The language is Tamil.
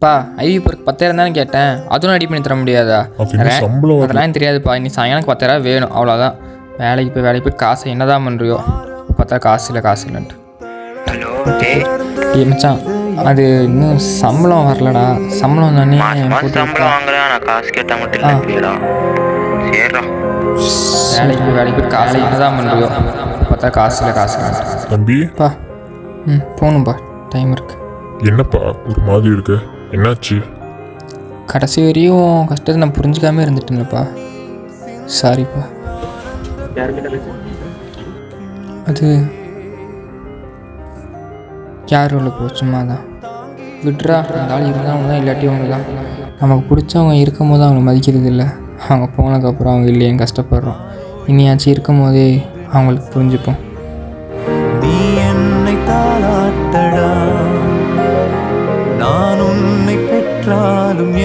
பா ஐவி பொருக்கு 10,000 தானே கேட்டேன், அதுவும் ரெடி பண்ணி தர முடியாதா? அதெல்லாம் தெரியாதுப்பா, நீ சாயங்காலம் 10,000 வேணும் அவ்வளோதான். வேலைக்கு போய் காசு என்னதான் பண்ணுறியோ, பார்த்தா காசு இல்லைன்ட்டு. மச்சான், அது இன்னும் சம்பளம் வரலடா. சம்பளம் தானே வேலைக்கு போய் காசு என்னதான் பண்ணுறியோ, பார்த்தா காசு இல்லைன்ட்டு. தம்பிப்பா போகணும்ப்பா, டைம் இருக்கு. என்னப்பா ஒரு மாதிரி இருக்கு, என்னாச்சு? கடைசி வரையும் கஷ்டத்தை நான் புரிஞ்சுக்காம இருந்துட்டேன்லப்பா, சாரிப்பா. அது யார் உள்ள போ, சும்மா தான் விட்றா. இருந்தாலும் இருந்தால் அவங்க தான், இல்லாட்டி அவங்க தான். நமக்கு பிடிச்சவங்க இருக்கும் போது அவங்க மதிக்கிறது இல்லை, அவங்க போனதுக்கப்புறம் அவங்க இல்லையே கஷ்டப்படுறோம். இனியாச்சும் இருக்கும் போதே அவங்களுக்கு புரிஞ்சுப்போம். நீ என்னை தாளாட்டடா, நான் உன்னை பெற்றாலும்